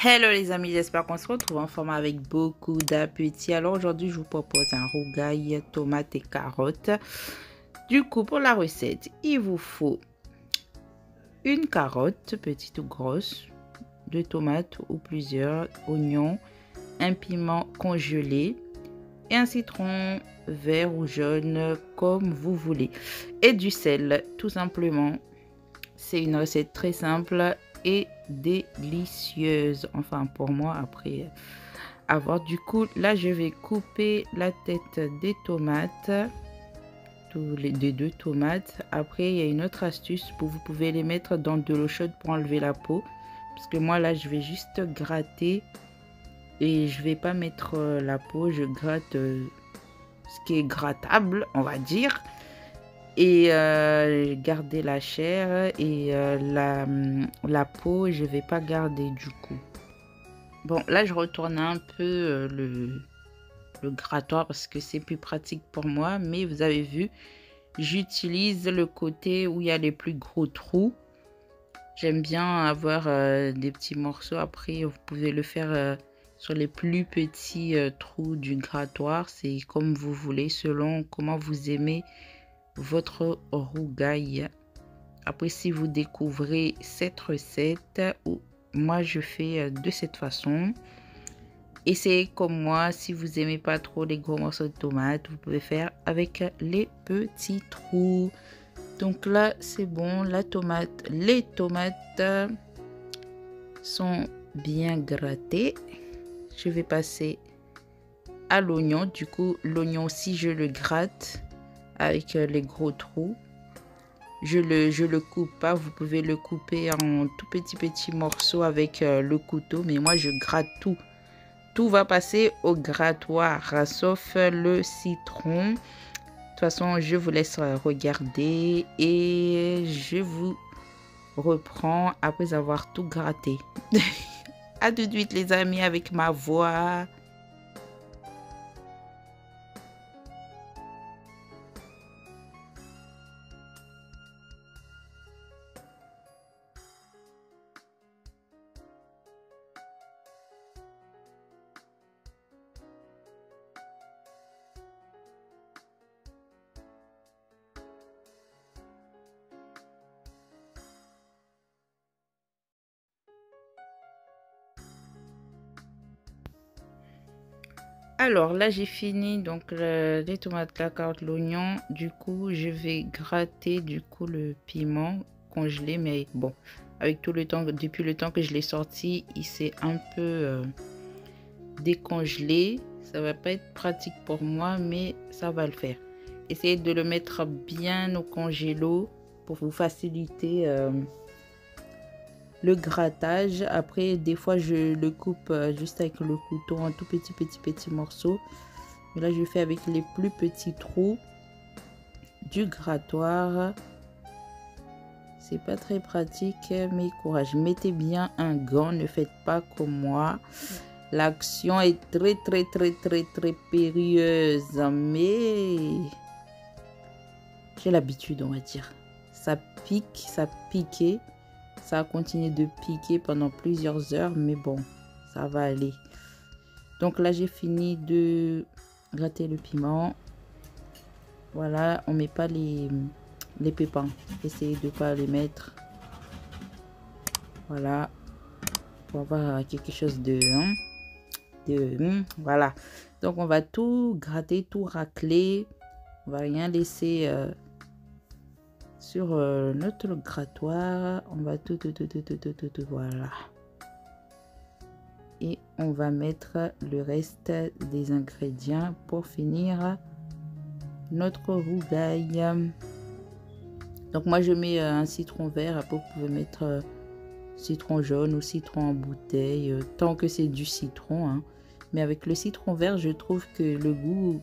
Hello les amis, j'espère qu'on se retrouve en format avec beaucoup d'appétit. Alors aujourd'hui je vous propose un rougail, tomates et carottes. Du coup pour la recette, il vous faut une carotte, petite ou grosse, 2 tomates ou plusieurs, oignons, un piment congelé et un citron vert ou jaune comme vous voulez. Et du sel tout simplement. C'est une recette très simple et délicieuse, enfin pour moi après avoir. Du coup là je vais couper la tête des tomates, des 2 tomates. Après il y a une autre astuce, vous pouvez les mettre dans de l'eau chaude pour enlever la peau, parce que moi là je vais juste gratter et je vais pas mettre la peau, je gratte ce qui est grattable on va dire, et garder la chair et la peau je vais pas garder du coup. Bon là je retourne un peu le grattoir parce que c'est plus pratique pour moi, mais vous avez vu j'utilise le côté où il y a les plus gros trous. J'aime bien avoir des petits morceaux. Après vous pouvez le faire sur les plus petits trous du grattoir, c'est comme vous voulez selon comment vous aimez votre rougail. Après si vous découvrez cette recette, ou moi je fais de cette façon, essayez comme moi. Si vous aimez pas trop les gros morceaux de tomates, vous pouvez faire avec les petits trous. Donc là c'est bon, les tomates sont bien grattées. Je vais passer à l'oignon. Du coup l'oignon aussi je le gratte avec les gros trous. Je le coupe pas, vous pouvez le couper en tout petits morceaux avec le couteau, mais moi je gratte tout. Tout va passer au grattoir sauf le citron. De toute façon je vous laisse regarder et je vous reprends après avoir tout gratté. À tout de suite les amis avec ma voix. Alors là j'ai fini donc les tomates, la carotte, l'oignon. Du coup je vais gratter du coup le piment congelé, mais bon avec tout le temps, depuis le temps que je l'ai sorti, il s'est un peu décongelé. Ça va pas être pratique pour moi, mais ça va le faire. Essayez de le mettre bien au congélo pour vous faciliter le grattage. Après des fois je le coupe juste avec le couteau en tout petits morceaux, mais là je fais avec les plus petits trous du grattoir. C'est pas très pratique, mais courage, mettez bien un gant, ne faites pas comme moi. L'action est très périlleuse, mais j'ai l'habitude on va dire. Ça pique, ça piquait. Ça a continué de piquer pendant plusieurs heures, mais bon, ça va aller. Donc là, j'ai fini de gratter le piment. Voilà, on met pas les pépins. Essayez de pas les mettre. Voilà, pour avoir quelque chose de voilà. Donc on va tout gratter, tout racler. On va rien laisser sur notre grattoir. On va tout voilà, et on va mettre le reste des ingrédients pour finir notre rougail. Donc moi je mets un citron vert. Après vous pouvez mettre citron jaune ou citron en bouteille, tant que c'est du citron hein. Mais avec le citron vert je trouve que le goût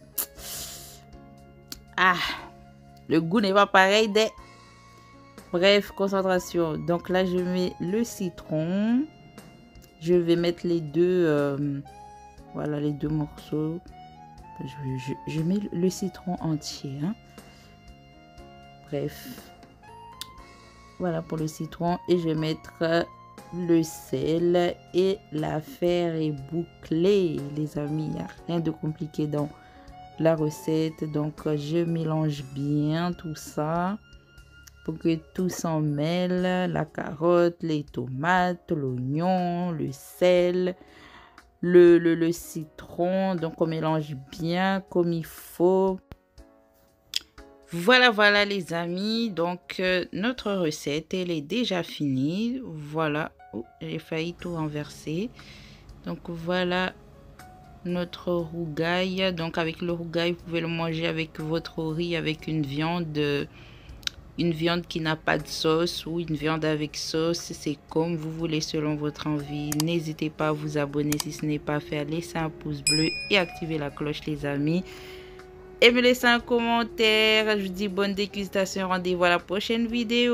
n'est pas pareil des... Bref, concentration. Donc là, je mets le citron. Je vais mettre les deux, voilà, les 2 morceaux. Je mets le citron entier. Hein. Bref. Voilà pour le citron. Et je vais mettre le sel et l'affaire est bouclée, les amis. Il n'y a rien de compliqué dans la recette. Donc, je mélange bien tout ça pour que tout s'en mêle. La carotte, les tomates, l'oignon, le sel, le citron. Donc, on mélange bien comme il faut. Voilà les amis, donc notre recette elle est déjà finie. Voilà, oh, j'ai failli tout renverser. Donc voilà notre rougail. Donc avec le rougail vous pouvez le manger avec votre riz, avec une viande qui n'a pas de sauce ou une viande avec sauce. C'est comme vous voulez selon votre envie. N'hésitez pas à vous abonner si ce n'est pas fait, à laisser un pouce bleu et activer la cloche les amis. Et me laisser un commentaire. Je vous dis bonne dégustation. Rendez-vous à la prochaine vidéo.